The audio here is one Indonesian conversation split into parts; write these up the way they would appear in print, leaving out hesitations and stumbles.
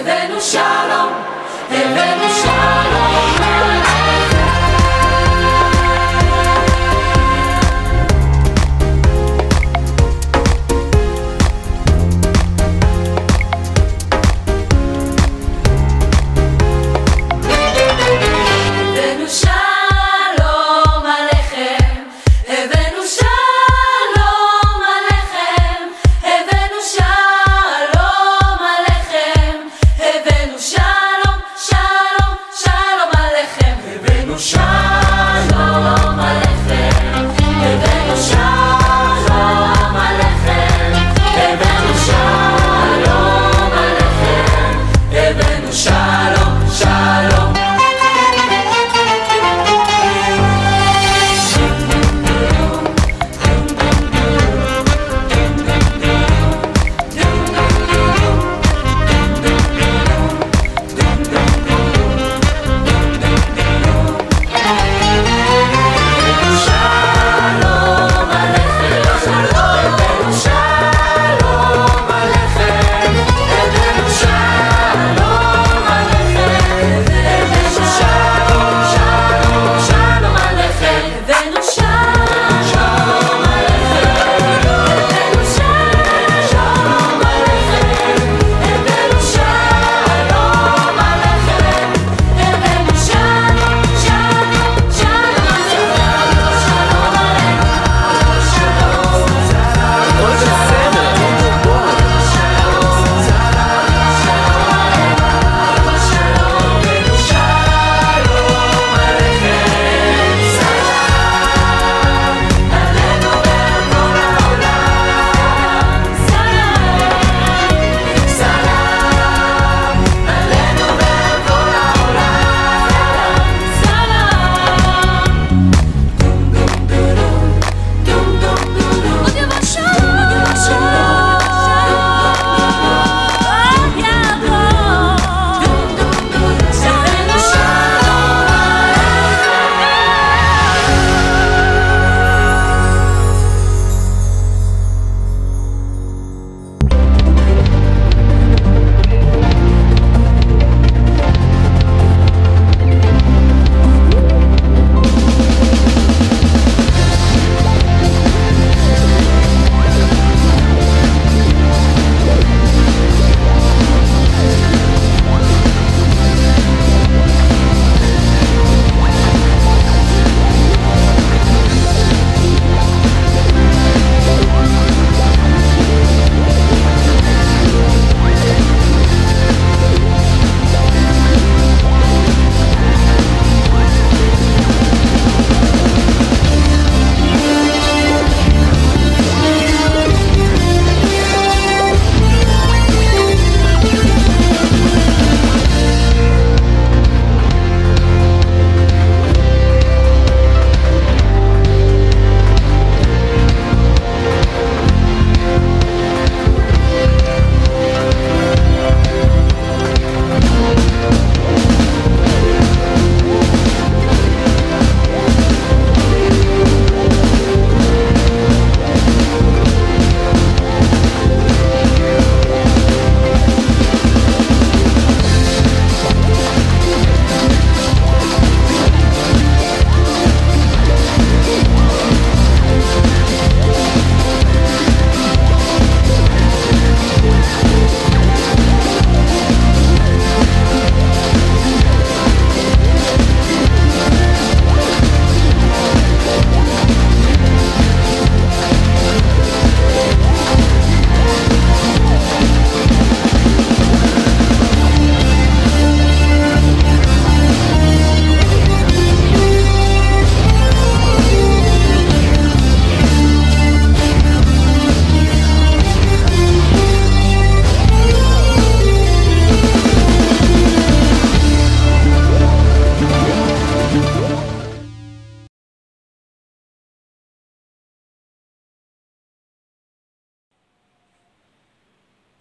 הבאנו שלום, הבאנו שלום עליכם. הבאנו שלום עליכם, הבאנו שלום עליכם, הבאנו שלום עליכם, הבאנו שלום, שלום, שלום עליכם, הבאנו שלום עליכם, הבאנו שלום עליכם, הבאנו שלום עליכם, הבאנו שלום, שלום.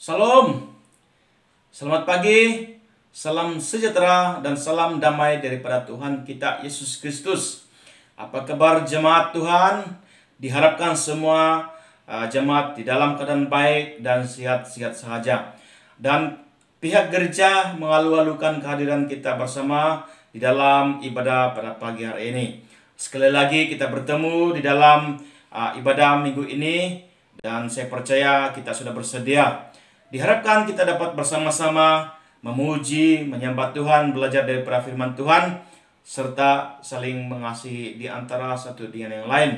Salam, selamat pagi, salam sejahtera dan salam damai daripada Tuhan kita Yesus Kristus. Apa kabar jemaat Tuhan? Diharapkan semua jemaat di dalam keadaan baik dan sehat-sehat saja. Dan pihak gereja mengalu-alukan kehadiran kita bersama di dalam ibadah pada pagi hari ini. Sekali lagi kita bertemu di dalam ibadah minggu ini, dan saya percaya kita sudah bersedia. Diharapkan kita dapat bersama-sama memuji, menyembah Tuhan, belajar daripada firman Tuhan, serta saling mengasihi di antara satu dengan yang lain.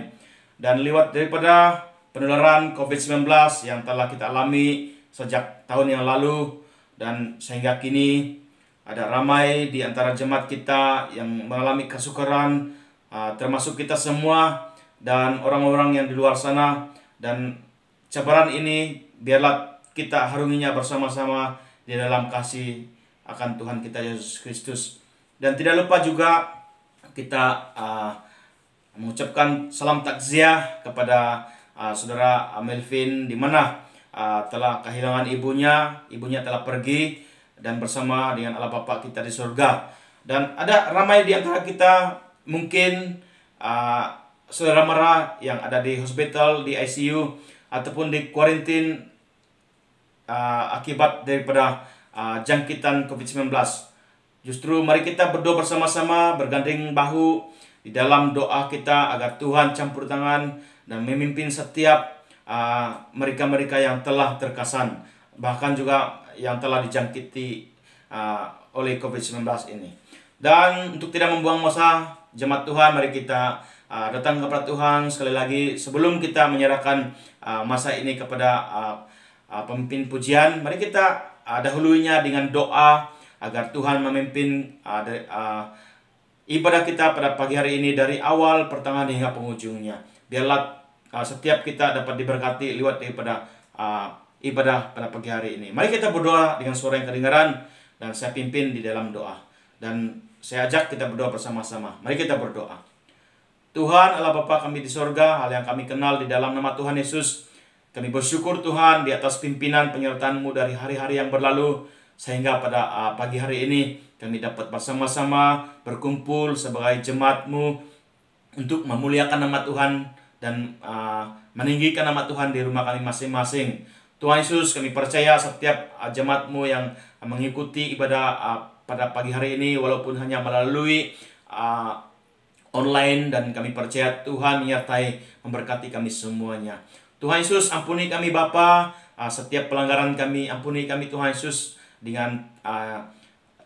Dan lewat daripada penularan COVID-19 yang telah kita alami sejak tahun yang lalu, dan sehingga kini ada ramai di antara jemaat kita yang mengalami kesukaran, termasuk kita semua dan orang-orang yang di luar sana. Dan cabaran ini biarlah kita harunginya bersama-sama di dalam kasih akan Tuhan kita Yesus Kristus. Dan tidak lupa juga kita mengucapkan salam takziah kepada saudara Melvin, di mana telah kehilangan ibunya telah pergi dan bersama dengan Allah Bapa kita di surga. Dan ada ramai di antara kita mungkin saudara Mara yang ada di hospital, di ICU ataupun di kuarantin akibat daripada jangkitan COVID-19. Justru mari kita berdoa bersama-sama, bergandeng bahu di dalam doa kita agar Tuhan campur tangan dan memimpin setiap mereka-mereka yang telah terkesan, bahkan juga yang telah dijangkiti oleh COVID-19 ini. Dan untuk tidak membuang masa jemaat Tuhan, mari kita datang kepada Tuhan sekali lagi. Sebelum kita menyerahkan masa ini kepada pemimpin pujian, mari kita dahulunya dengan doa agar Tuhan memimpin ibadah kita pada pagi hari ini dari awal, pertengahan hingga penghujungnya. Biarlah setiap kita dapat diberkati lewat daripada ibadah pada pagi hari ini. Mari kita berdoa dengan suara yang kedengaran, dan saya pimpin di dalam doa. Dan saya ajak kita berdoa bersama-sama. Mari kita berdoa. Tuhan Allah Bapa kami di sorga, hal yang kami kenal di dalam nama Tuhan Yesus, kami bersyukur Tuhan di atas pimpinan penyertaan-Mu dari hari-hari yang berlalu, sehingga pada pagi hari ini kami dapat bersama-sama berkumpul sebagai jemaat-Mu untuk memuliakan nama Tuhan dan meninggikan nama Tuhan di rumah kami masing-masing. Tuhan Yesus, kami percaya setiap jemaat-Mu yang mengikuti ibadah pada pagi hari ini, walaupun hanya melalui online, dan kami percaya Tuhan menyertai memberkati kami semuanya. Tuhan Yesus, ampuni kami Bapa, setiap pelanggaran kami, ampuni kami Tuhan Yesus dengan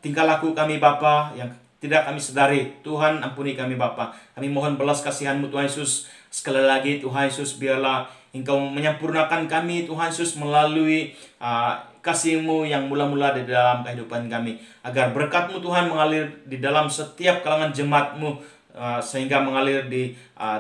tingkah laku kami Bapa yang tidak kami sadari. Tuhan, ampuni kami Bapa. Kami mohon belas kasihan-Mu Tuhan Yesus. Sekali lagi Tuhan Yesus, biarlah Engkau menyempurnakan kami Tuhan Yesus melalui kasih-Mu yang mula-mula di dalam kehidupan kami, agar berkat-Mu Tuhan mengalir di dalam setiap kalangan jemaat-Mu, sehingga mengalir di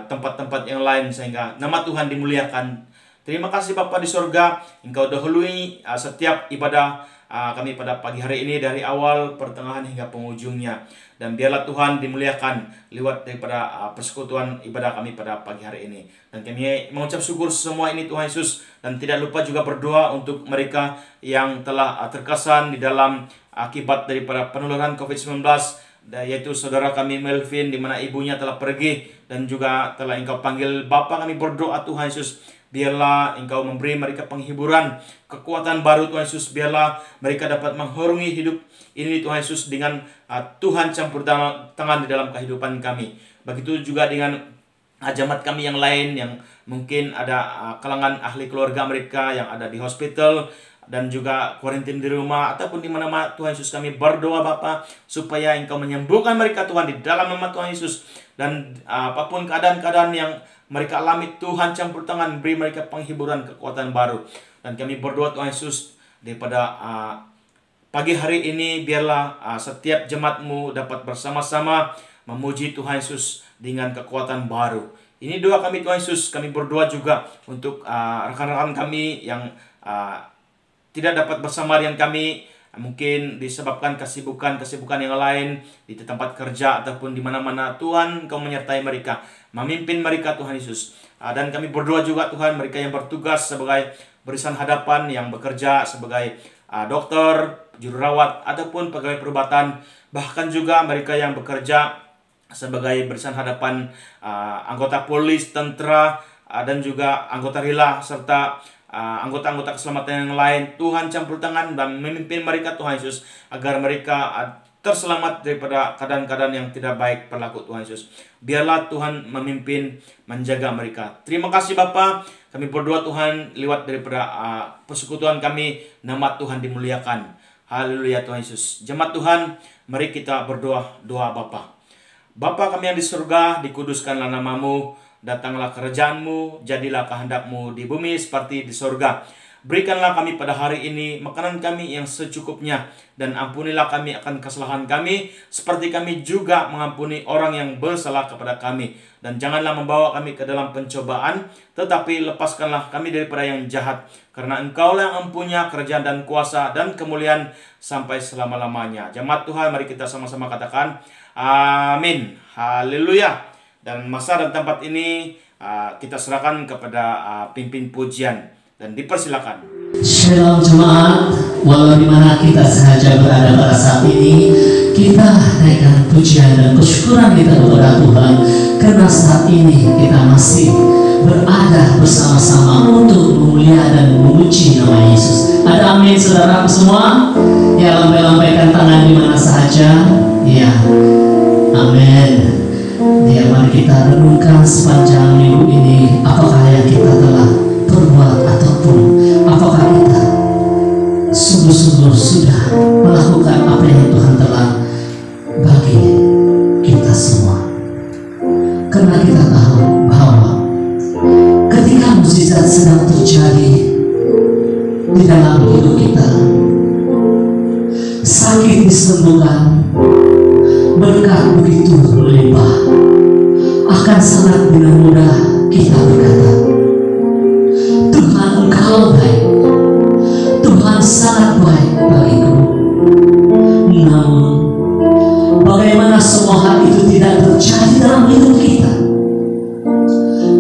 tempat-tempat yang lain, sehingga nama Tuhan dimuliakan. Terima kasih Bapa di sorga, Engkau dahului setiap ibadah kami pada pagi hari ini dari awal, pertengahan hingga penghujungnya. Dan biarlah Tuhan dimuliakan lewat daripada persekutuan ibadah kami pada pagi hari ini. Dan kami mengucap syukur semua ini Tuhan Yesus, dan tidak lupa juga berdoa untuk mereka yang telah terkesan di dalam akibat daripada penularan COVID-19, yaitu saudara kami Melvin, di mana ibunya telah pergi dan juga telah Engkau panggil Bapa. Kami berdoa Tuhan Yesus, biarlah Engkau memberi mereka penghiburan, kekuatan baru Tuhan Yesus. Biarlah mereka dapat menghorungi hidup ini Tuhan Yesus dengan Tuhan campur tangan di dalam kehidupan kami. Begitu juga dengan jemaat kami yang lain yang mungkin ada kalangan ahli keluarga mereka yang ada di hospital dan juga kuarantin di rumah ataupun di mana-mana. Tuhan Yesus, kami berdoa Bapa supaya Engkau menyembuhkan mereka Tuhan di dalam nama Tuhan Yesus. Dan apapun keadaan-keadaan yang mereka alami, Tuhan campur tangan, beri mereka penghiburan, kekuatan baru. Dan kami berdoa Tuhan Yesus, daripada pagi hari ini biarlah setiap jemaat-Mu dapat bersama-sama memuji Tuhan Yesus dengan kekuatan baru. Ini doa kami Tuhan Yesus. Kami berdoa juga untuk rekan-rekan kami yang tidak dapat bersama dengan kami, mungkin disebabkan kesibukan yang lain di tempat kerja ataupun di mana-mana. Tuhan, Engkau menyertai mereka, memimpin mereka Tuhan Yesus. Dan kami berdoa juga Tuhan, mereka yang bertugas sebagai barisan hadapan, yang bekerja sebagai dokter, juru rawat ataupun pegawai perubatan, bahkan juga mereka yang bekerja sebagai barisan hadapan anggota polis, tentara, dan juga anggota rela serta anggota-anggota keselamatan yang lain. Tuhan campur tangan dan memimpin mereka Tuhan Yesus, agar mereka terselamat daripada keadaan-keadaan yang tidak baik berlaku Tuhan Yesus. Biarlah Tuhan memimpin, menjaga mereka. Terima kasih Bapa. Kami berdoa Tuhan lewat daripada persekutuan kami, nama Tuhan dimuliakan. Haleluya Tuhan Yesus. Jemaat Tuhan, mari kita berdoa doa Bapa. Bapa kami yang di surga, dikuduskanlah namamu, datanglah kerajaan-Mu, jadilah kehendak-Mu di bumi seperti di surga. Berikanlah kami pada hari ini makanan kami yang secukupnya, dan ampunilah kami akan kesalahan kami, seperti kami juga mengampuni orang yang bersalah kepada kami. Dan janganlah membawa kami ke dalam pencobaan, tetapi lepaskanlah kami daripada yang jahat. Karena Engkaulah yang mempunyai kerajaan dan kuasa dan kemuliaan sampai selama-lamanya. Jemaat Tuhan, mari kita sama-sama katakan amin. Haleluya. Dan masa dan tempat ini kita serahkan kepada pimpin pujian. Dan dipersilakan. Shalom jemaat, walau dimana kita sahaja berada pada saat ini, kita naikkan pujian dan kesyukuran kita kepada Tuhan, karena saat ini kita masih berada bersama-sama untuk memuliakan dan memuji nama Yesus. Ada amin saudara semua? Ya, lambai-lambaikan tangan di mana sahaja. Ya, amin. Ya, mari kita renungkan sepanjang minggu ini, apakah yang kita telah perbuat, ataupun apakah kita sungguh-sungguh sudah melakukan apa yang Tuhan telah bagi kita semua. Karena kita tahu bahwa ketika mukjizat sedang terjadi di dalam hidup kita, sakit disembuhkan, berkat begitu melimpah, akan sangat dengan mudah kita berkata, Tuhan Engkau baik, Tuhan sangat baik bagiku. Namun bagaimana semua hal itu tidak terjadi dalam hidup kita?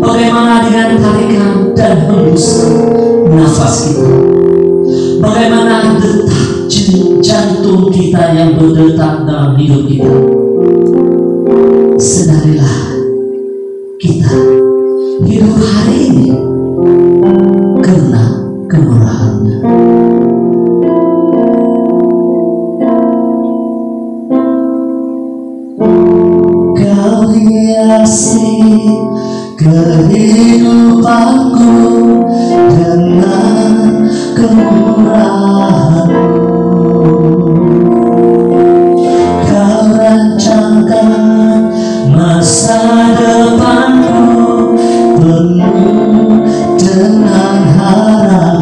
Bagaimana dengan tarikan dan hembusan nafas kita? Bagaimana detak jantung kita yang berdetak dalam hidup kita? Sadarilah kita hidup hari ini karena kemurahan-Nya. Kau hiasi kehidupanku dengan kemurahan-Mu. Kau rancangkan masa depanku penuh dengan harapan.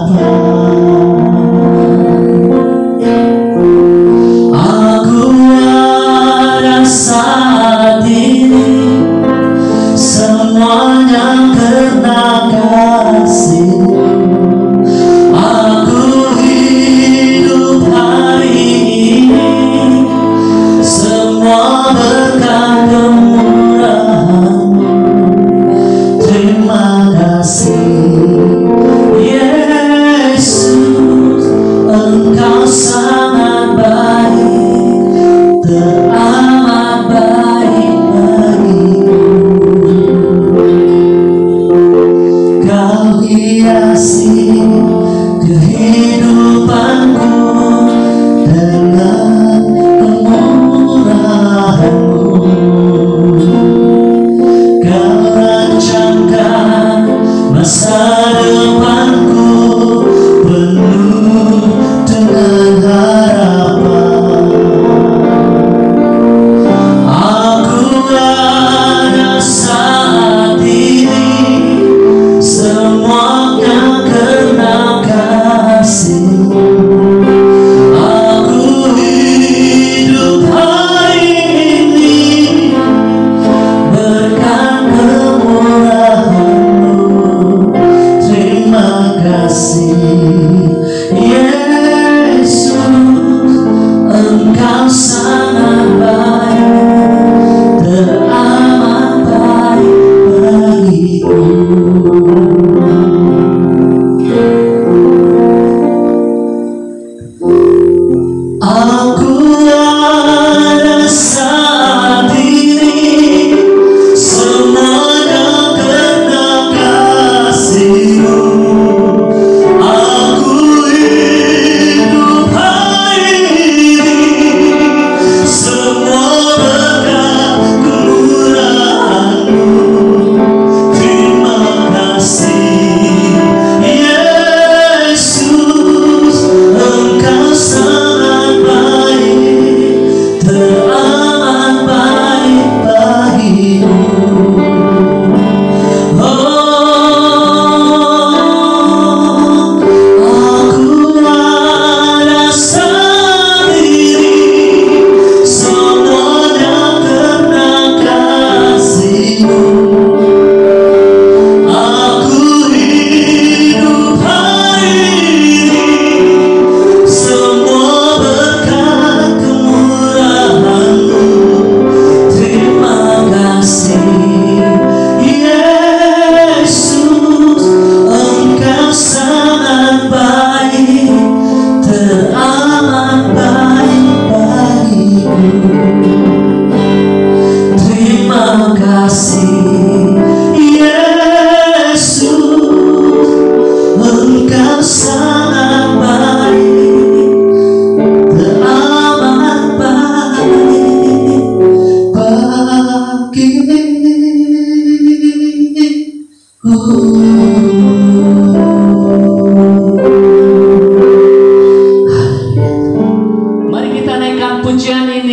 Aku ada saat ini, semuanya karena kasih. Aku hidup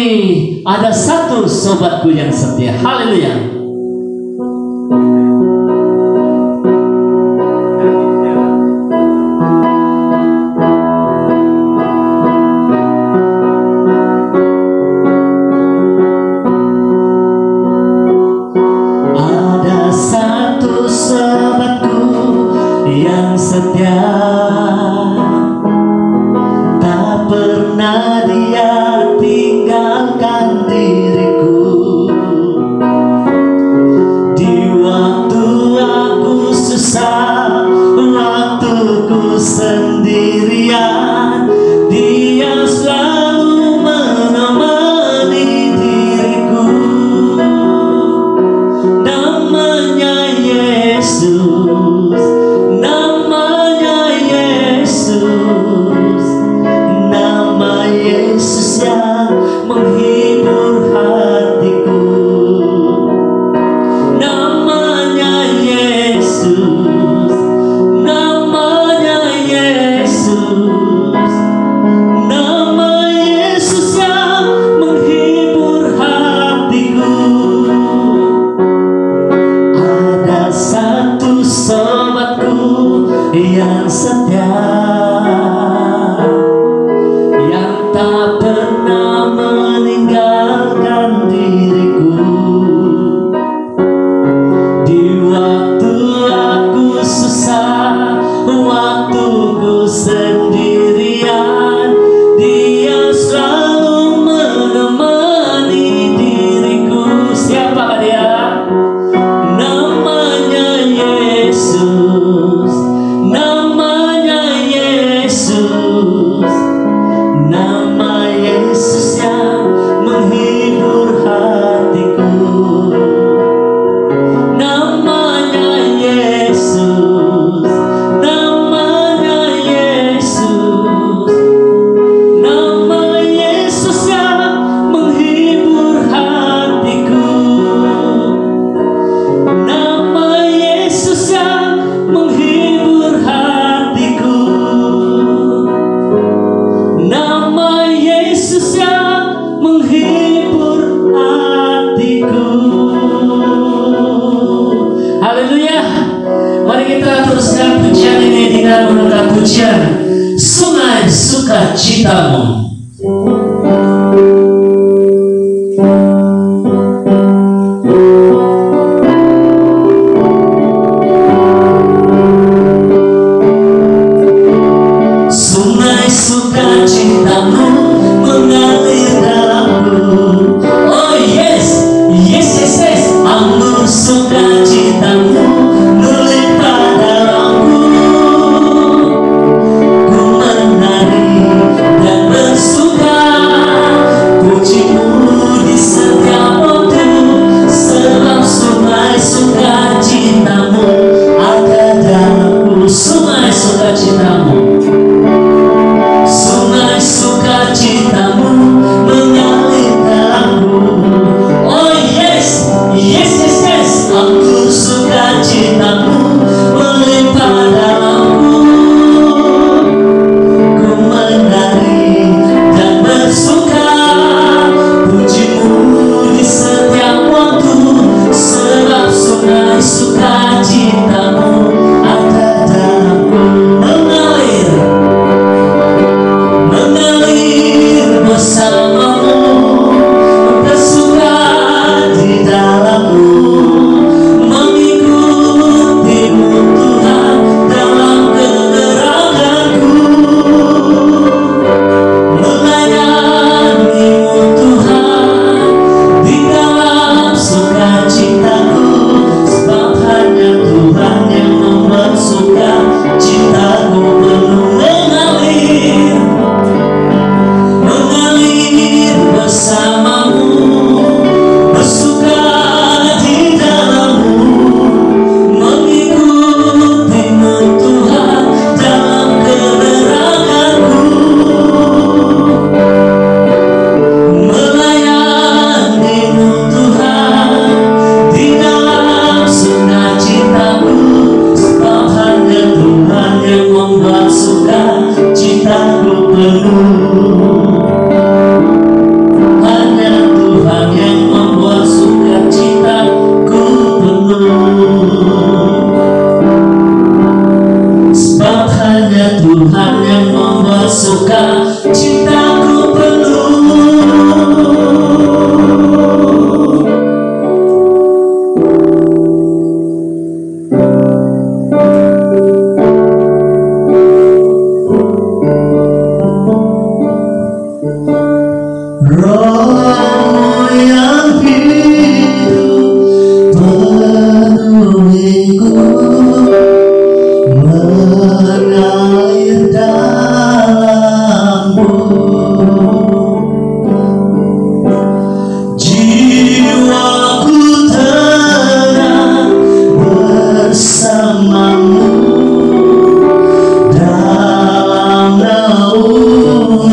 ini ada satu sobatku yang setia. Haleluya. Ada satu sobatku yang setia, tak pernah dia tinggalkan diriku. Di waktu aku susah, waktu ku sendirian, dia selalu menemani diriku. Namanya Yesus, namanya Yesus, nama Yesus yang menghibur hatiku. Namanya Yesus, namanya Yesus, nama Yesus yang menghibur hatiku. Ada satu sobatku yang setia, yang tak pernah meninggalkan diriku. Di waktu aku susah, waktu ku sendirian, dia selalu menemani diriku. Siapakah dia? Namanya Yesus, namanya Yesus, nama Yesus yang menghibur hatiku. Namanya Yesus, namanya Yesus, nama Yesus yang menghibur hatiku. Nama Yesus yang menghibur hatiku. Nama Yesus yang menghibur hatiku. Haleluya. Mari kita teruskan pujian ini dengan mendengar pujian Sungai Sukacitamu. Sungai sukacitamu mengalir dalamku. Oh yes, yes, yes, yes. Anggur sukacitamu melimpah dalamku. Ku menari dan Roh yang hidup penuhiku, mengalir dalammu. Jiwaku tenang bersamamu dalam naunganmu.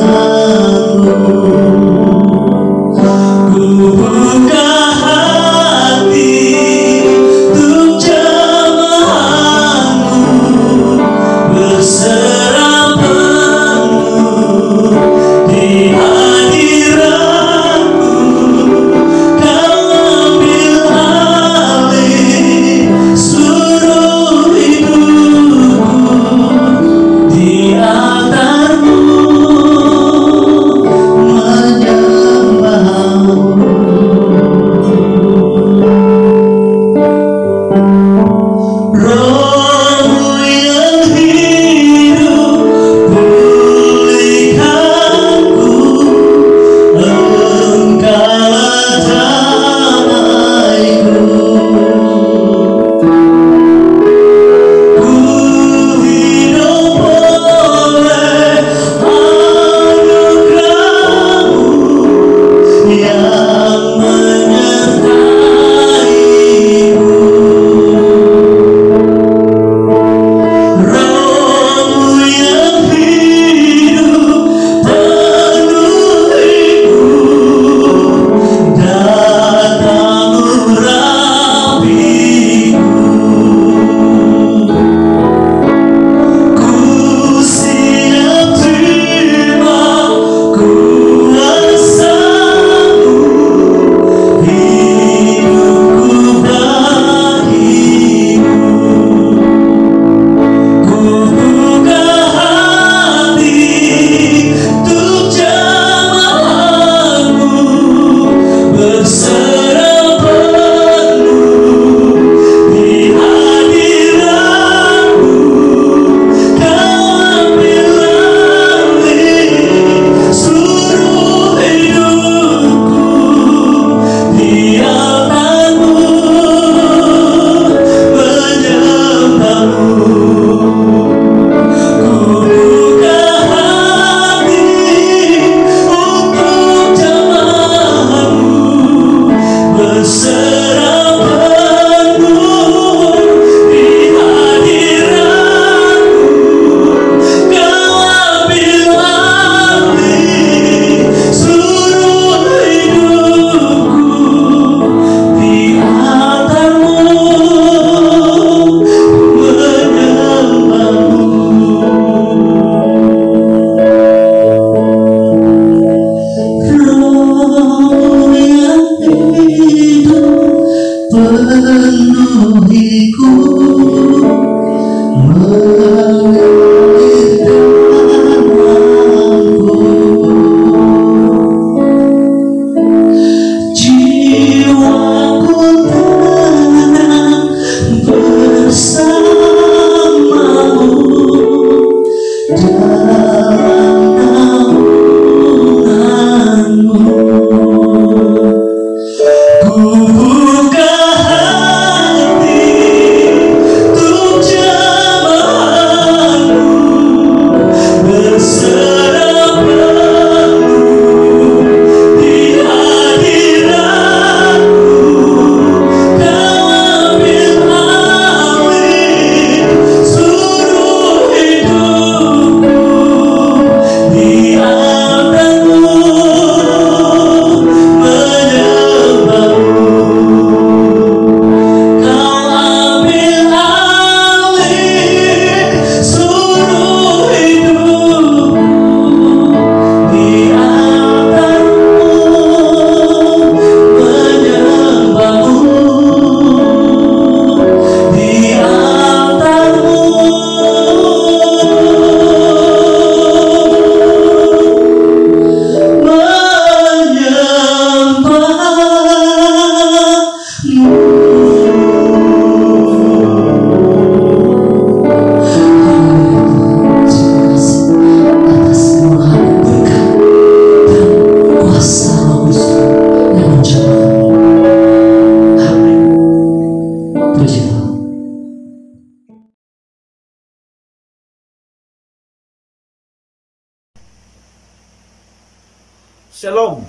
Shalom.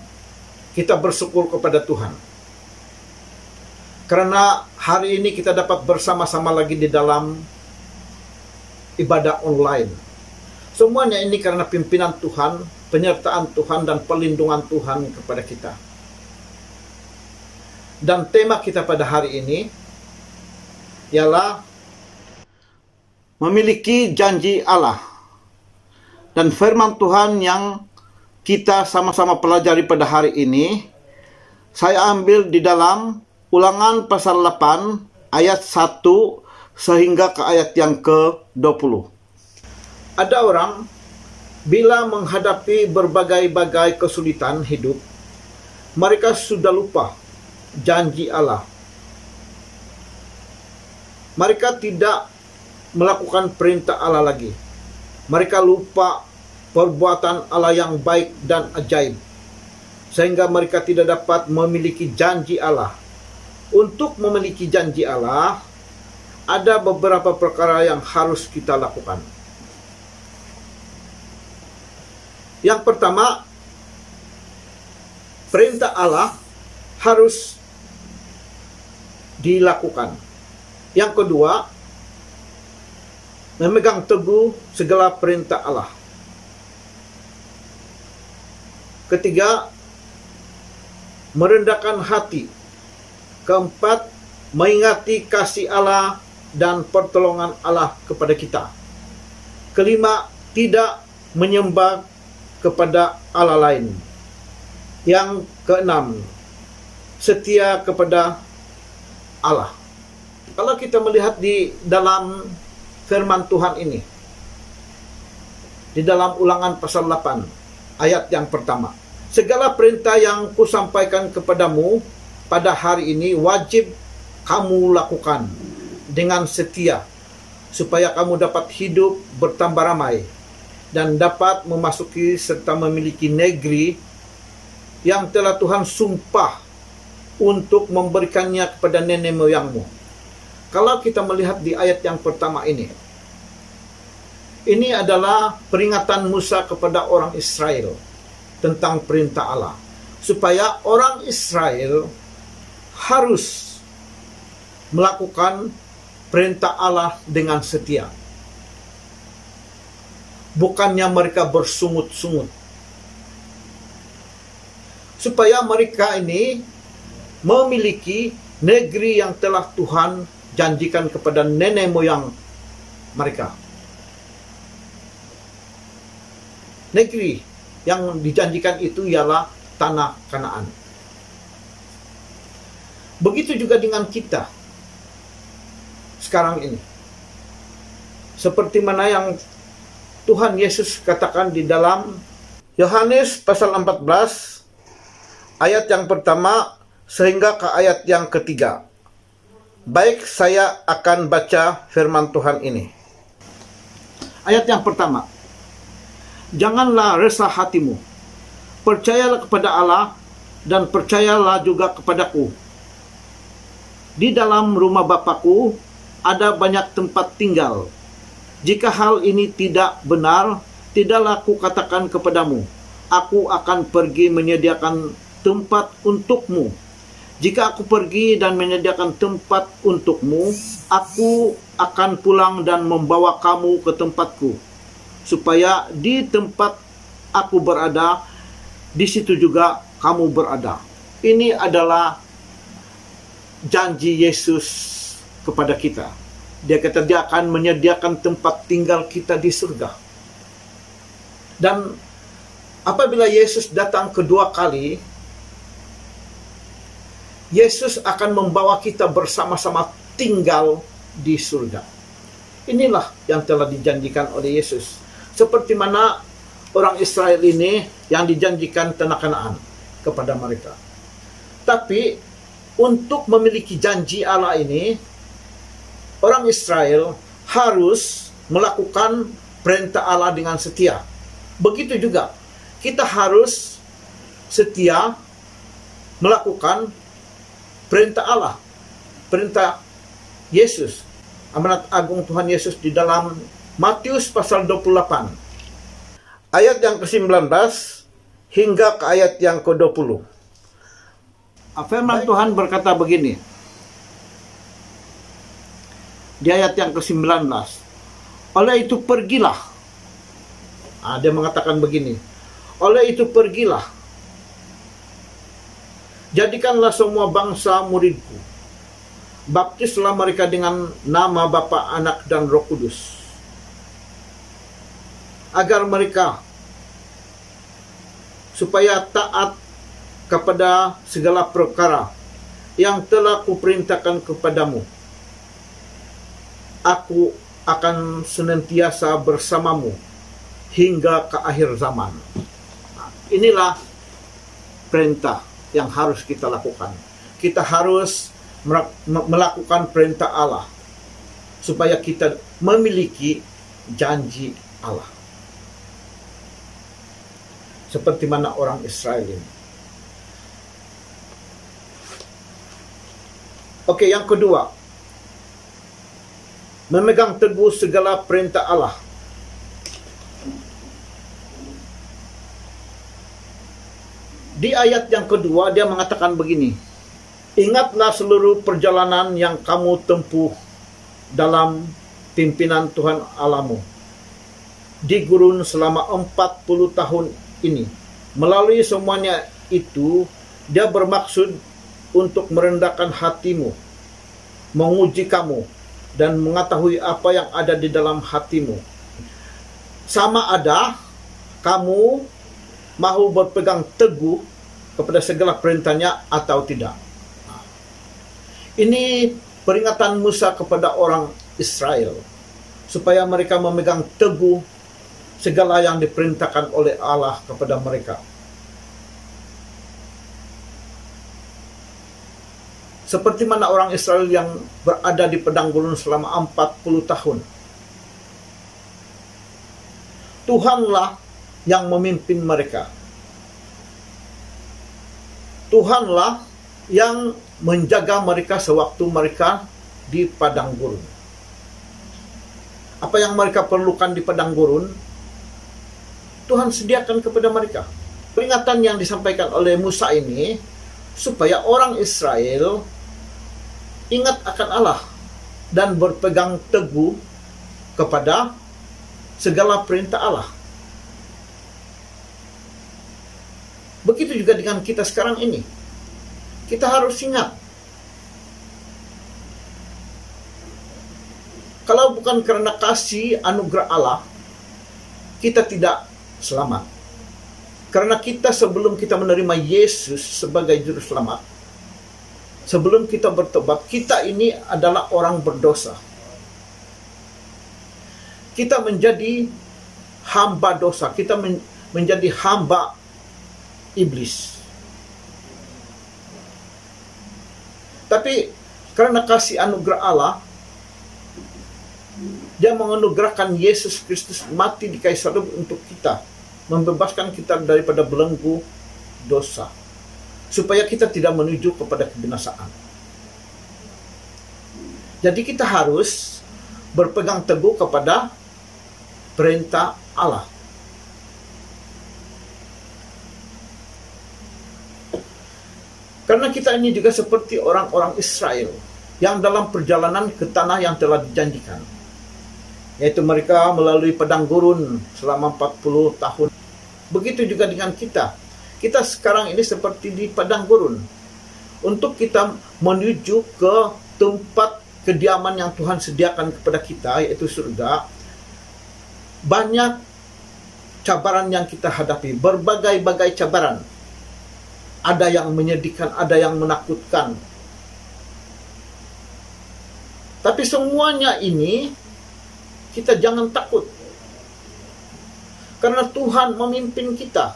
Kita bersyukur kepada Tuhan. Karena hari ini kita dapat bersama-sama lagi di dalam ibadah online. Semuanya ini karena pimpinan Tuhan, penyertaan Tuhan, dan perlindungan Tuhan kepada kita. Dan tema kita pada hari ini ialah memiliki janji Allah. Dan firman Tuhan yang kita sama-sama pelajari pada hari ini, saya ambil di dalam Ulangan pasal 8 ayat 1 sehingga ke ayat yang ke-20. Ada orang bila menghadapi berbagai-bagai kesulitan hidup, mereka sudah lupa janji Allah. Mereka tidak melakukan perintah Allah lagi. Mereka lupa perbuatan Allah yang baik dan ajaib, sehingga mereka tidak dapat memiliki janji Allah. Untuk memiliki janji Allah, ada beberapa perkara yang harus kita lakukan. Yang pertama, perintah Allah harus dilakukan. Yang kedua, memegang teguh segala perintah Allah. Ketiga, merendahkan hati. Keempat, mengingati kasih Allah dan pertolongan Allah kepada kita. Kelima, tidak menyembah kepada Allah lain. Yang keenam, setia kepada Allah. Kalau kita melihat di dalam firman Tuhan ini, di dalam Ulangan pasal 8 ayat yang pertama, segala perintah yang kusampaikan kepadamu pada hari ini wajib kamu lakukan dengan setia, supaya kamu dapat hidup bertambah ramai dan dapat memasuki serta memiliki negeri yang telah Tuhan sumpah untuk memberikannya kepada nenek moyangmu. Kalau kita melihat di ayat yang pertama ini adalah peringatan Musa kepada orang Israel tentang perintah Allah, supaya orang Israel harus melakukan perintah Allah dengan setia. Bukannya mereka bersungut-sungut. Supaya mereka ini memiliki negeri yang telah Tuhan janjikan kepada nenek moyang mereka. Negeri yang dijanjikan itu ialah tanah Kanaan. Begitu juga dengan kita sekarang ini. Seperti mana yang Tuhan Yesus katakan di dalam Yohanes pasal 14 ayat yang pertama sehingga ke ayat yang ketiga. Baik, saya akan baca firman Tuhan ini. Ayat yang pertama. Janganlah resah hatimu. Percayalah kepada Allah dan percayalah juga kepadaku. Di dalam rumah Bapakku ada banyak tempat tinggal. Jika hal ini tidak benar, tidaklah aku katakan kepadamu, aku akan pergi menyediakan tempat untukmu. Jika aku pergi dan menyediakan tempat untukmu, aku akan pulang dan membawa kamu ke tempatku, supaya di tempat aku berada, di situ juga kamu berada. Ini adalah janji Yesus kepada kita. Dia kata dia akan menyediakan tempat tinggal kita di surga. Dan apabila Yesus datang kedua kali, Yesus akan membawa kita bersama-sama tinggal di surga. Inilah yang telah dijanjikan oleh Yesus. Seperti mana orang Israel ini yang dijanjikan tanah Kanaan kepada mereka. Tapi untuk memiliki janji Allah ini, orang Israel harus melakukan perintah Allah dengan setia. Begitu juga kita harus setia melakukan perintah Allah, perintah Yesus, amanat agung Tuhan Yesus di dalam Matius pasal 28 ayat yang ke-19 hingga ke ayat yang ke-20. Firman Tuhan berkata begini. Di ayat yang ke-19. Oleh itu pergilah. Dia mengatakan begini. Oleh itu pergilah. Jadikanlah semua bangsa muridku. Baptislah mereka dengan nama Bapa, Anak, dan Roh Kudus. Agar mereka supaya taat kepada segala perkara yang telah kuperintahkan kepadamu. Aku akan senantiasa bersamamu hingga ke akhir zaman. Inilah perintah yang harus kita lakukan. Kita harus melakukan perintah Allah supaya kita memiliki janji Allah. Seperti mana orang Israel ini. Oke, yang kedua. Memegang teguh segala perintah Allah. Di ayat yang kedua dia mengatakan begini. Ingatlah seluruh perjalanan yang kamu tempuh dalam pimpinan Tuhan Allahmu di gurun selama 40 tahun ini. Melalui semuanya itu, dia bermaksud untuk merendahkan hatimu, menguji kamu, dan mengetahui apa yang ada di dalam hatimu. Sama ada kamu mau berpegang teguh kepada segala perintahnya atau tidak. Ini peringatan Musa kepada orang Israel, supaya mereka memegang teguh segala yang diperintahkan oleh Allah kepada mereka. Seperti mana orang Israel yang berada di padang gurun selama 40 tahun. Tuhanlah yang memimpin mereka. Tuhanlah yang menjaga mereka sewaktu mereka di padang gurun. Apa yang mereka perlukan di padang gurun, Tuhan sediakan kepada mereka. Peringatan yang disampaikan oleh Musa ini, supaya orang Israel ingat akan Allah dan berpegang teguh kepada segala perintah Allah. Begitu juga dengan kita sekarang ini. Kita harus ingat. Kalau bukan karena kasih anugerah Allah, kita tidak selamat. Karena kita sebelum kita menerima Yesus sebagai juru selamat, sebelum kita bertobat, kita ini adalah orang berdosa. Kita menjadi hamba dosa, kita menjadi hamba iblis. Tapi karena kasih anugerah Allah, Dia menganugerahkan Yesus Kristus mati di kayu salib untuk kita, membebaskan kita daripada belenggu dosa, supaya kita tidak menuju kepada kebinasaan. Jadi kita harus berpegang teguh kepada perintah Allah. Karena kita ini juga seperti orang-orang Israel yang dalam perjalanan ke tanah yang telah dijanjikan, yaitu mereka melalui padang gurun selama 40 tahun. Begitu juga dengan kita. Kita sekarang ini seperti di padang gurun. Untuk kita menuju ke tempat kediaman yang Tuhan sediakan kepada kita, yaitu surga, banyak cabaran yang kita hadapi, berbagai-bagai cabaran. Ada yang menyedihkan, ada yang menakutkan. Tapi semuanya ini kita jangan takut. Karena Tuhan memimpin kita.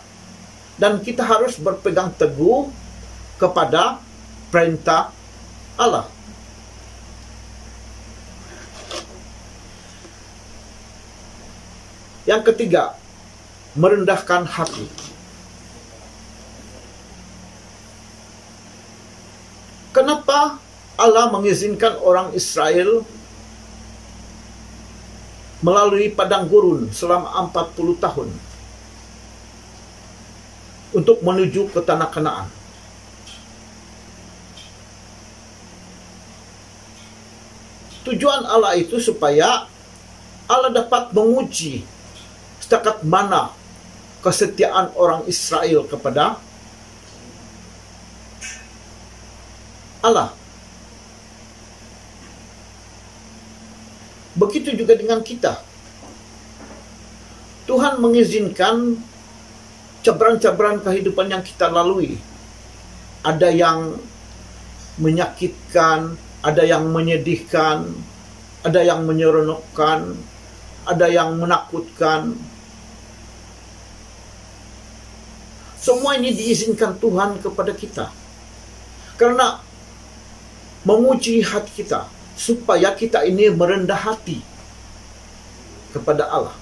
Dan kita harus berpegang teguh kepada perintah Allah. Yang ketiga, merendahkan hati. Kenapa Allah mengizinkan orang Israel melalui padang gurun selama 40 tahun? untuk menuju ke tanah Kanaan. Tujuan Allah itu supaya Allah dapat menguji setakat mana kesetiaan orang Israel kepada Allah. Begitu juga dengan kita. Tuhan mengizinkan cabaran-cabaran kehidupan yang kita lalui. Ada yang menyakitkan, ada yang menyedihkan, ada yang menyeronokkan, ada yang menakutkan. Semua ini diizinkan Tuhan kepada kita. Karena menguji hati kita, supaya kita ini merendah hati kepada Allah.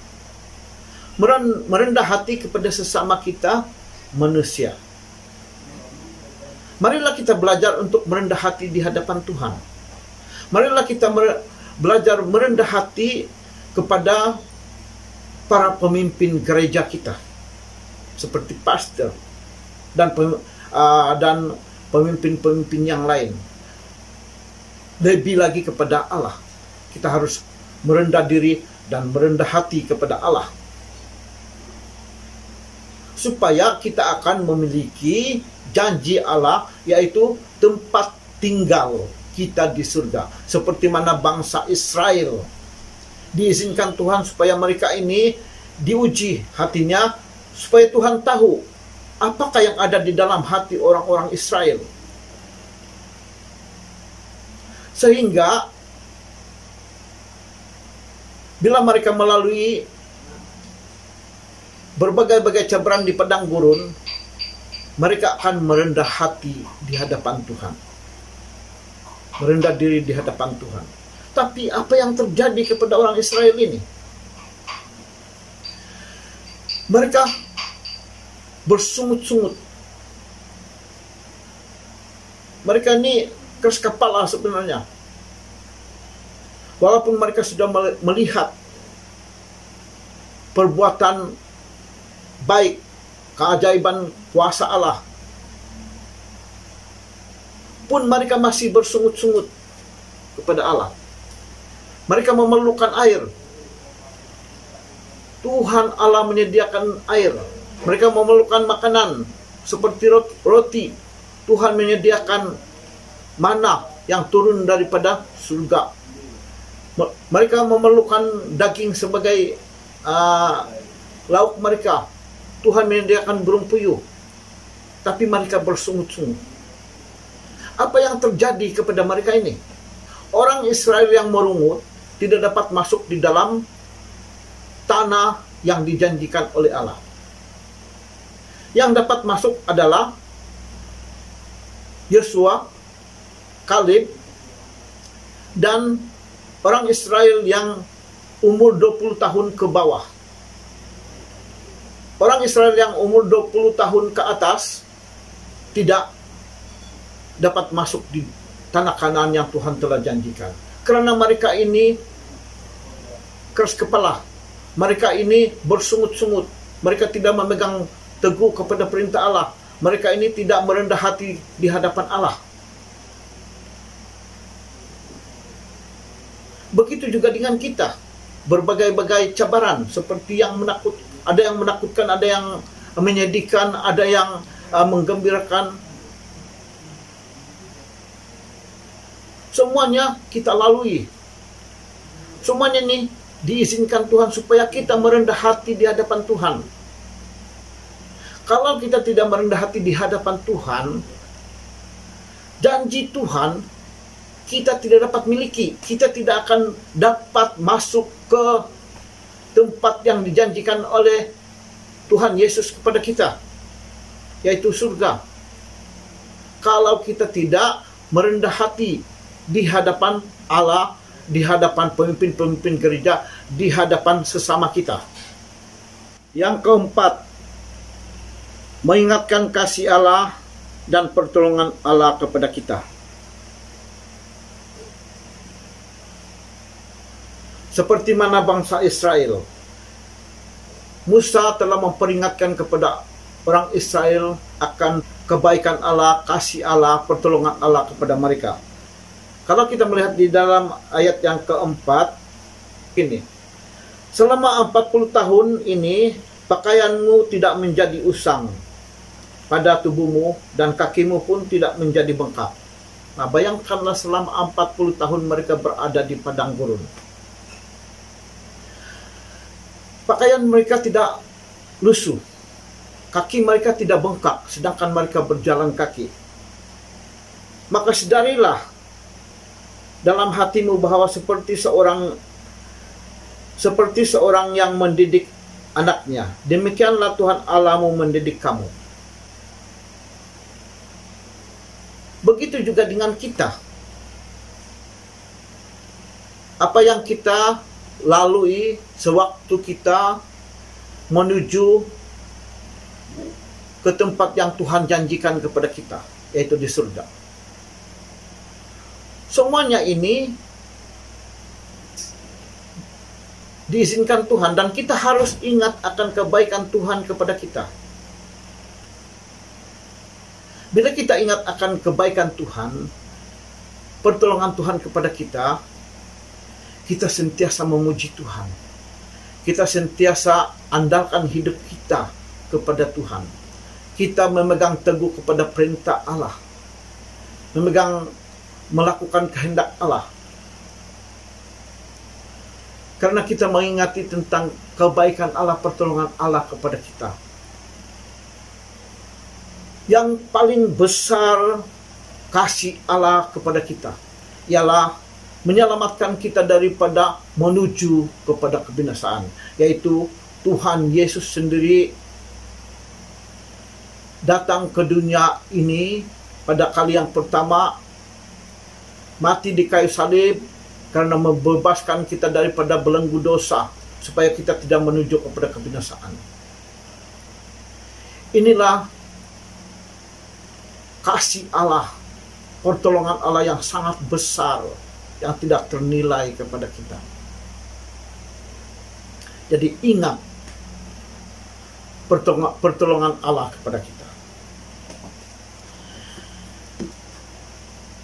Merendah hati kepada sesama kita manusia. Marilah kita belajar untuk merendah hati di hadapan Tuhan. Marilah kita belajar merendah hati kepada para pemimpin gereja kita, seperti pastor dan pemimpin-pemimpin yang lain. Lebih lagi kepada Allah, kita harus merendah diri dan merendah hati kepada Allah, supaya kita akan memiliki janji Allah, yaitu tempat tinggal kita di surga. Seperti mana bangsa Israel diizinkan Tuhan supaya mereka ini diuji hatinya, supaya Tuhan tahu apakah yang ada di dalam hati orang-orang Israel. Sehingga bila mereka melalui berbagai-bagai cabaran di padang gurun, mereka akan merendah hati di hadapan Tuhan, merendah diri di hadapan Tuhan. Tapi apa yang terjadi kepada orang Israel ini? Mereka bersungut-sungut. Mereka ini keras kepala sebenarnya. Walaupun mereka sudah melihat perbuatan baik, keajaiban kuasa Allah, pun mereka masih bersungut-sungut kepada Allah. Mereka memerlukan air. Tuhan Allah menyediakan air. Mereka memerlukan makanan seperti roti. Tuhan menyediakan mana yang turun daripada surga. Mereka memerlukan daging sebagai lauk mereka. Tuhan menyediakan burung puyuh. Tapi mereka bersungut-sungut. Apa yang terjadi kepada mereka ini? Orang Israel yang merungut tidak dapat masuk di dalam tanah yang dijanjikan oleh Allah. Yang dapat masuk adalah Yosua, Kaleb, dan orang Israel yang umur 20 tahun ke bawah. Orang Israel yang umur 20 tahun ke atas tidak dapat masuk di tanah Kanaan yang Tuhan telah janjikan. Karena mereka ini keras kepala. Mereka ini bersungut-sungut. Mereka tidak memegang teguh kepada perintah Allah. Mereka ini tidak merendah hati di hadapan Allah. Begitu juga dengan kita. Berbagai-bagai cabaran seperti yang ada yang menakutkan, ada yang menyedihkan, ada yang menggembirakan. Semuanya kita lalui. Semuanya ini diizinkan Tuhan supaya kita merendah hati di hadapan Tuhan. Kalau kita tidak merendah hati di hadapan Tuhan, janji Tuhan kita tidak dapat miliki. Kita tidak akan dapat masuk ke tempat yang dijanjikan oleh Tuhan Yesus kepada kita, yaitu surga. Kalau kita tidak merendah hati di hadapan Allah, di hadapan pemimpin-pemimpin gereja, di hadapan sesama kita. Yang keempat, mengingatkan kasih Allah dan pertolongan Allah kepada kita. Seperti mana bangsa Israel, Musa telah memperingatkan kepada orang Israel akan kebaikan Allah, kasih Allah, pertolongan Allah kepada mereka. Kalau kita melihat di dalam ayat yang keempat, ini, selama 40 tahun ini pakaianmu tidak menjadi usang pada tubuhmu dan kakimu pun tidak menjadi bengkak. Nah, bayangkanlah selama 40 tahun mereka berada di padang gurun. Pakaian mereka tidak lusuh, kaki mereka tidak bengkak, sedangkan mereka berjalan kaki. Maka sadarilah dalam hatimu bahwa seperti seorang yang mendidik anaknya, demikianlah Tuhan Allahmu mendidik kamu. Begitu juga dengan kita. Apa yang kita lalui sewaktu kita menuju ke tempat yang Tuhan janjikan kepada kita, yaitu di surga. Semuanya ini diizinkan Tuhan, dan kita harus ingat akan kebaikan Tuhan kepada kita. Bila kita ingat akan kebaikan Tuhan, pertolongan Tuhan kepada kita, kita sentiasa memuji Tuhan. Kita sentiasa andalkan hidup kita kepada Tuhan. Kita memegang teguh kepada perintah Allah, melakukan kehendak Allah. Karena kita mengingati tentang kebaikan Allah, pertolongan Allah kepada kita. Yang paling besar kasih Allah kepada kita ialah menyelamatkan kita daripada menuju kepada kebinasaan, yaitu Tuhan Yesus sendiri datang ke dunia ini pada kali yang pertama, mati di kayu salib karena membebaskan kita daripada belenggu dosa, supaya kita tidak menuju kepada kebinasaan. Inilah kasih Allah, pertolongan Allah yang sangat besar, yang tidak ternilai kepada kita. Jadi ingat pertolongan Allah kepada kita.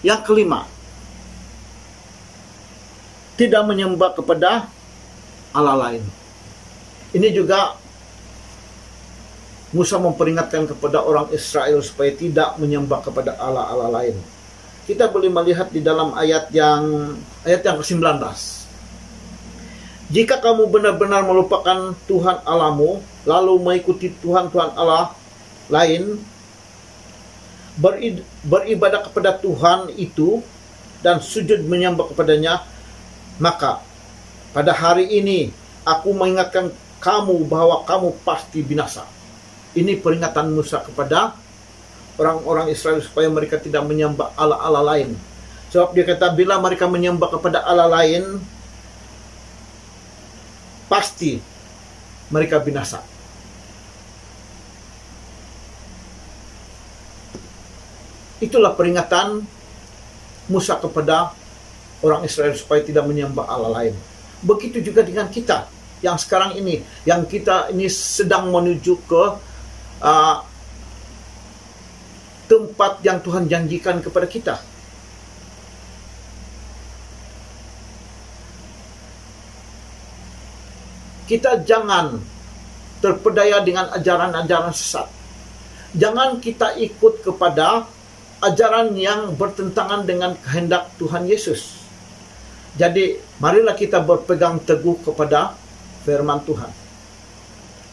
Yang kelima, tidak menyembah kepada Allah lain. Ini juga Musa memperingatkan kepada orang Israel supaya tidak menyembah kepada Allah-Allah lain. Kita boleh melihat di dalam ayat yang ke-19. Jika kamu benar-benar melupakan Tuhan Allahmu, lalu mengikuti Tuhan-Tuhan Allah lain, beribadah kepada Tuhan itu dan sujud menyembah kepadanya, maka pada hari ini aku mengingatkan kamu bahwa kamu pasti binasa. Ini peringatan Musa kepada orang-orang Israel supaya mereka tidak menyembah Allah-Allah lain. Sebab dia kata bila mereka menyembah kepada Allah lain, pasti mereka binasa. Itulah peringatan Musa kepada orang Israel supaya tidak menyembah Allah lain. Begitu juga dengan kita yang sekarang ini, yang kita ini sedang menuju ke tempat yang Tuhan janjikan kepada kita. Kita jangan terpedaya dengan ajaran-ajaran sesat. Jangan kita ikut kepada ajaran yang bertentangan dengan kehendak Tuhan Yesus. Jadi, marilah kita berpegang teguh kepada firman Tuhan,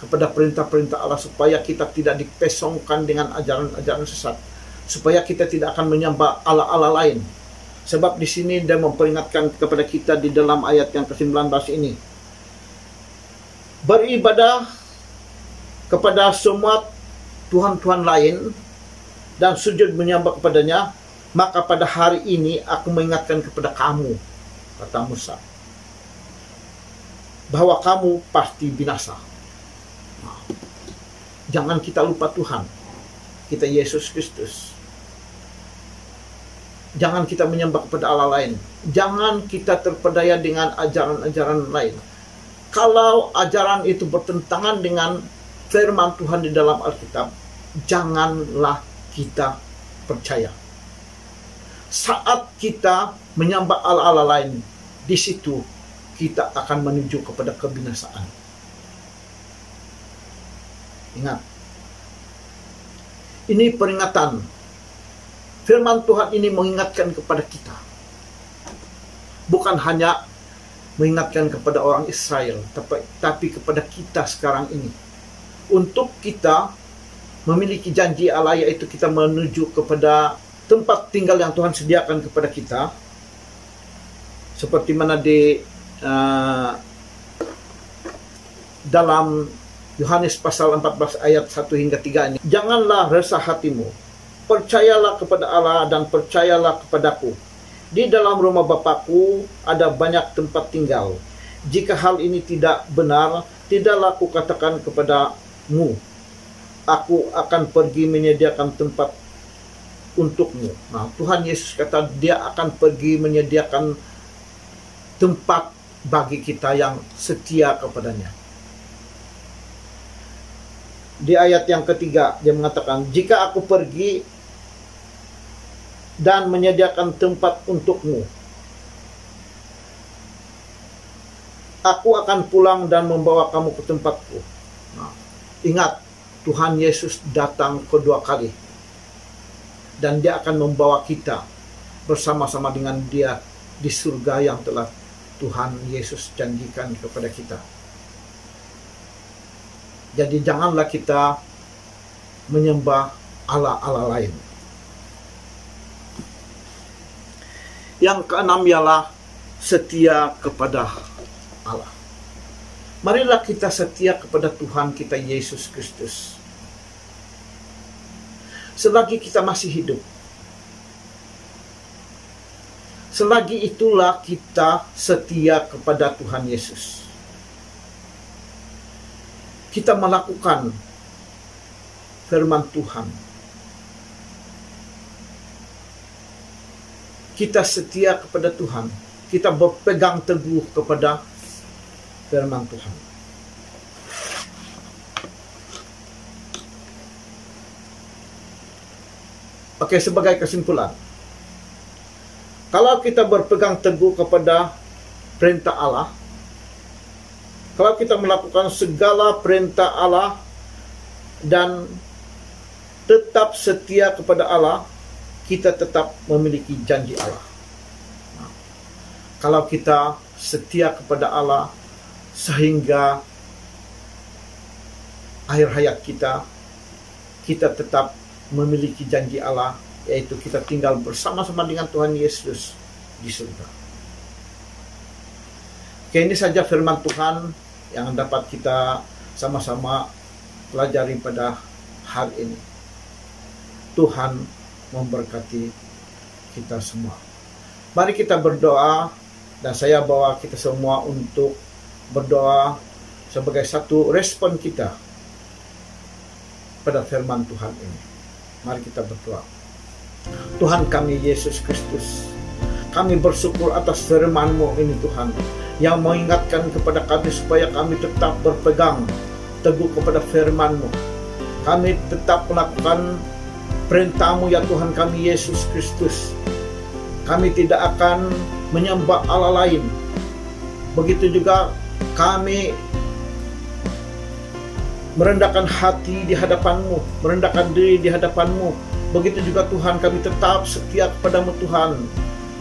kepada perintah-perintah Allah, supaya kita tidak dipesongkan dengan ajaran-ajaran sesat, supaya kita tidak akan menyembah Allah-Allah lain. Sebab di sini dia memperingatkan kepada kita di dalam ayat yang ke-19 ini, beribadah kepada semua Tuhan-Tuhan lain dan sujud menyembah kepadanya, maka pada hari ini aku mengingatkan kepada kamu, kata Musa, bahwa kamu pasti binasa. Jangan kita lupa Tuhan kita, Yesus Kristus. Jangan kita menyembah kepada Allah lain. Jangan kita terpedaya dengan ajaran-ajaran lain. Kalau ajaran itu bertentangan dengan firman Tuhan di dalam Alkitab, janganlah kita percaya. Saat kita menyembah Allah-Allah lain, di situ kita akan menuju kepada kebinasaan. Ingat, ini peringatan. Firman Tuhan ini mengingatkan kepada kita. Bukan hanya mengingatkan kepada orang Israel, tapi kepada kita sekarang ini. Untuk kita memiliki janji Allah, yaitu kita menuju kepada tempat tinggal yang Tuhan sediakan kepada kita. Seperti mana di dalam Yohanes pasal 14 ayat 1 hingga 3 ini. Janganlah resah hatimu, percayalah kepada Allah dan percayalah kepadaku. Di dalam rumah Bapakku ada banyak tempat tinggal. Jika hal ini tidak benar, tidaklah aku katakan kepadamu, aku akan pergi menyediakan tempat untukmu. Nah, Tuhan Yesus kata dia akan pergi menyediakan tempat bagi kita yang setia kepadanya. Di ayat yang ketiga dia mengatakan, jika aku pergi dan menyediakan tempat untukmu, aku akan pulang dan membawa kamu ke tempatku. Nah, ingat, Tuhan Yesus datang kedua kali. Dan dia akan membawa kita bersama-sama dengan dia di surga yang telah Tuhan Yesus janjikan kepada kita. Jadi janganlah kita menyembah Allah-Allah lain. Yang keenam ialah setia kepada Allah. Marilah kita setia kepada Tuhan kita Yesus Kristus. Selagi kita masih hidup, selagi itulah kita setia kepada Tuhan Yesus. Kita melakukan firman Tuhan. Kita setia kepada Tuhan. Kita berpegang teguh kepada firman Tuhan. Oke, sebagai kesimpulan, kalau kita berpegang teguh kepada perintah Allah, kalau kita melakukan segala perintah Allah dan tetap setia kepada Allah, kita tetap memiliki janji Allah. Nah, kalau kita setia kepada Allah sehingga akhir hayat kita, kita tetap memiliki janji Allah, yaitu kita tinggal bersama-sama dengan Tuhan Yesus di surga. Oke, ini saja firman Tuhan yang dapat kita sama-sama pelajari pada hari ini. Tuhan memberkati kita semua. Mari kita berdoa, dan saya bawa kita semua untuk berdoa sebagai satu respon kita pada firman Tuhan ini. Mari kita berdoa. Tuhan kami Yesus Kristus, kami bersyukur atas firman-Mu ini Tuhan, yang mengingatkan kepada kami supaya kami tetap berpegang teguh kepada firman-Mu. Kami tetap melakukan perintah-Mu ya Tuhan kami Yesus Kristus. Kami tidak akan menyembah Allah lain. Begitu juga kami merendahkan hati di hadapan-Mu, merendahkan diri di hadapan-Mu. Begitu juga Tuhan, kami tetap setia kepada-Mu Tuhan,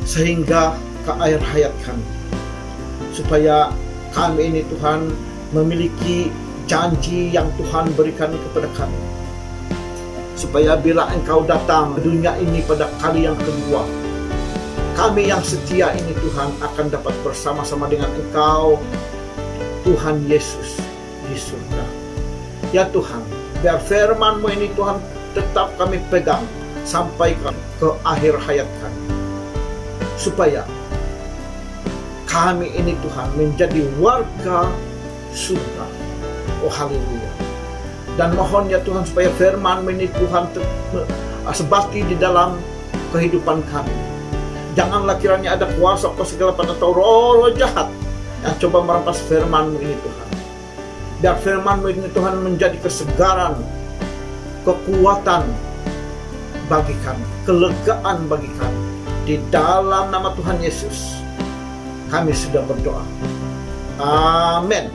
sehingga ke akhir hayat kami. Supaya kami ini Tuhan memiliki janji yang Tuhan berikan kepada kami. Supaya bila Engkau datang ke dunia ini pada kali yang kedua, kami yang setia ini Tuhan akan dapat bersama-sama dengan Engkau, Tuhan Yesus, di surga. Ya Tuhan, biar firman-Mu ini Tuhan tetap kami pegang sampai ke akhir hayat kami. Supaya kami ini Tuhan menjadi warga surga. Oh haleluya. Dan mohon ya Tuhan supaya firman-Mu ini Tuhan sebati di dalam kehidupan kami. Janganlah kiranya ada kuasa kegelapan atau roh-roh jahat yang coba merampas firman-Mu ini Tuhan. Biar firman-Mu ini Tuhan menjadi kesegaran, kekuatan bagi kami, kelegaan bagi kami. Di dalam nama Tuhan Yesus kami sudah berdoa. Amin.